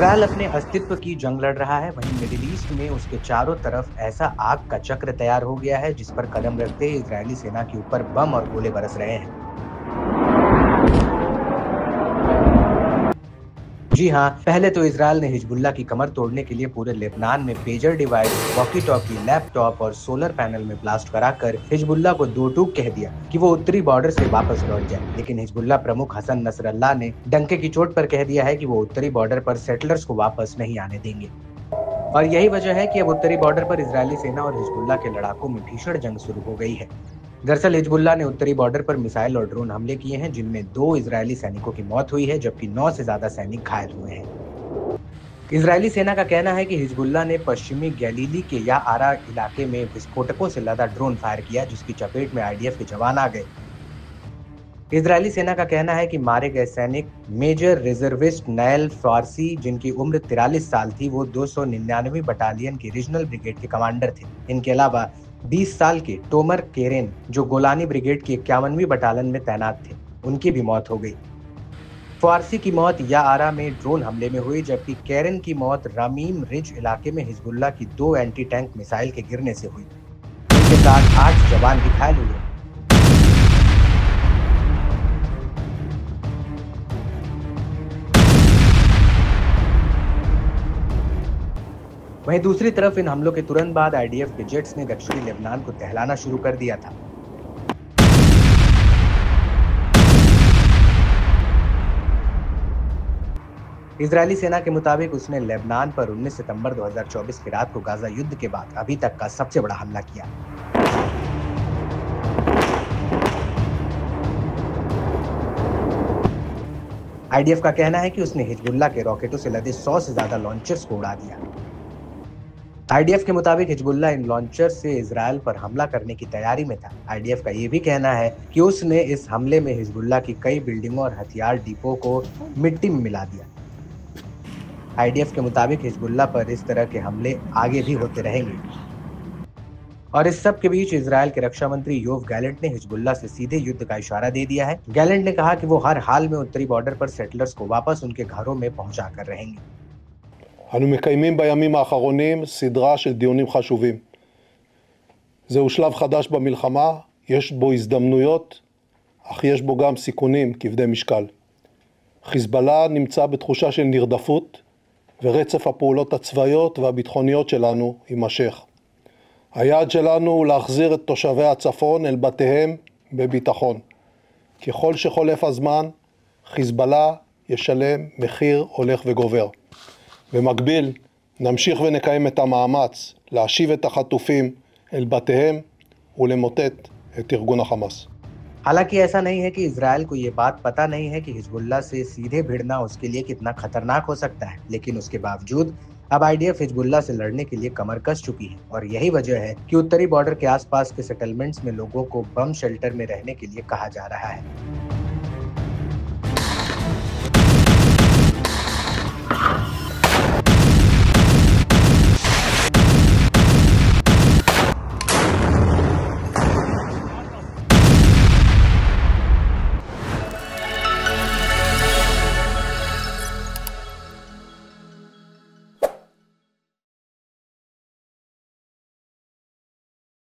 Israel अपने अस्तित्व की जंग लड़ रहा है, वहीं मिडिल ईस्ट में उसके चारों तरफ ऐसा आग का चक्र तैयार हो गया है जिस पर कदम रखते ही इजरायली सेना के ऊपर बम और गोले बरस रहे हैं। जी हाँ, पहले तो इजरायल ने हिजबुल्ला की कमर तोड़ने के लिए पूरे लेबनान में pager device, walkie talkie, laptop और सोलर पैनल में ब्लास्ट कराकर हिजबुल्ला को दो टूक कह दिया कि वो उत्तरी बॉर्डर से वापस लौट जाए। लेकिन हिजबुल्ला प्रमुख हसन नसरल्लाह ने डंके की चोट पर कह दिया है कि वो उत्तरी बॉर्डर पर सेटलर्स को वापस नहीं आने देंगे। और यही वजह है कि अब उत्तरी बॉर्डर पर इजरायली सेना और हिजबुल्ला के लड़ाकों में भीषण जंग शुरू हो गई है। दरअसल हिजबुल्ला ने उत्तरी बॉर्डर पर मिसाइल और ड्रोन हमले किए हैं, जिनमें 2 इजरायली सैनिकों की मौत हुई है, जबकि 9 से ज्यादा सैनिक घायल हुए हैं। इजरायली सेना का कहना है कि हिजबुल्ला ने पश्चिमी गैलीली के याआरा इलाके में विस्फोटकों से लदा ड्रोन फायर किया, जिसकी चपेट में आईडीएफ के जवान आ गए। इजरायली सेना का कहना है कि मारे गए सैनिक मेजर रिजर्विस्ट नैल फारसी, जिनकी उम्र 43 साल थी, वो 299वीं बटालियन की रीजनल ब्रिगेड के कमांडर थे। इनके अलावा 20 साल के टोमर केरेन, जो गोलानी ब्रिगेड की 51वीं बटालियन में तैनात थे, उनकी भी मौत हो गई। फारसी की मौत याआरा में ड्रोन हमले में हुई, जबकि केरेन की मौत रामीम रिज इलाके में हिजबुल्ला की 2 एंटी टैंक मिसाइल के गिरने से हुई। इनके साथ 8 जवान भी घायल हुए। वहीं दूसरी तरफ इन हमलों के तुरंत बाद आईडीएफ के जेट्स ने दक्षिणी लेबनान को दहलाना शुरू कर दिया था। इजरायली सेना के मुताबिक उसने लेबनान पर 19 सितंबर 2024 की रात को गाजा युद्ध के बाद अभी तक का सबसे बड़ा हमला किया। आईडीएफ का कहना है कि उसने हिजबुल्ला के रॉकेटों से लदे 100 से ज्यादा लॉन्चर्स को उड़ा दिया। आईडीएफ के मुताबिक हिजबुल्ला इन लॉन्चर से इजरायल पर हमला करने की तैयारी में था। आईडीएफ का ये भी कहना है कि उसने इस हमले में हिजबुल्ला की कई बिल्डिंगों और हथियार डिपो को मिट्टी में मिला दिया। आईडीएफ के मुताबिक हिजबुल्ला पर इस तरह के हमले आगे भी होते रहेंगे। और इस सब के बीच इजरायल के रक्षा मंत्री योव गैलेंट ने हिजबुल्ला से सीधे युद्ध का इशारा दे दिया है। गैलेंट ने कहा कि वो हर हाल में उत्तरी बॉर्डर पर सेटलर्स को वापस उनके घरों में पहुंचा कर रहेंगे। אנו מקיימים בימים האחרונים סדרה של דיונים חשובים. זהו שלב חדש במלחמה, יש בו הזדמנויות, אך יש בו גם סיכונים כבדי משקל. חיזבאללה נמצא בתחושה של נרדפות, ורצף הפעולות הצבאיות והביטחוניות שלנו יימשך. היעד שלנו הוא להחזיר את תושבי הצפון אל בתיהם בביטחון. ככל שחולף הזמן, חיזבאללה ישלם מחיר הולך וגובר. במקביל, נמשיך ונקיים את המאמץ להשיב את החטופים אל בתיהם ולמוטט את ארגון החמאס. हालांकि ऐसा नहीं है कि इजरायल को ये बात पता नहीं है कि हिजबुल्ला से सीधे भिड़ना उसके लिए कितना खतरनाक हो सकता है, लेकिन उसके बावजूद अब आईडीएफ हिजबुल्ला से लड़ने के लिए कमर कस चुकी है। और यही वजह है कि उत्तरी बॉर्डर के आसपास के सेटलमेंट्स में लोगों को बम शेल्टर में रहने के लिए कहा जा रहा है।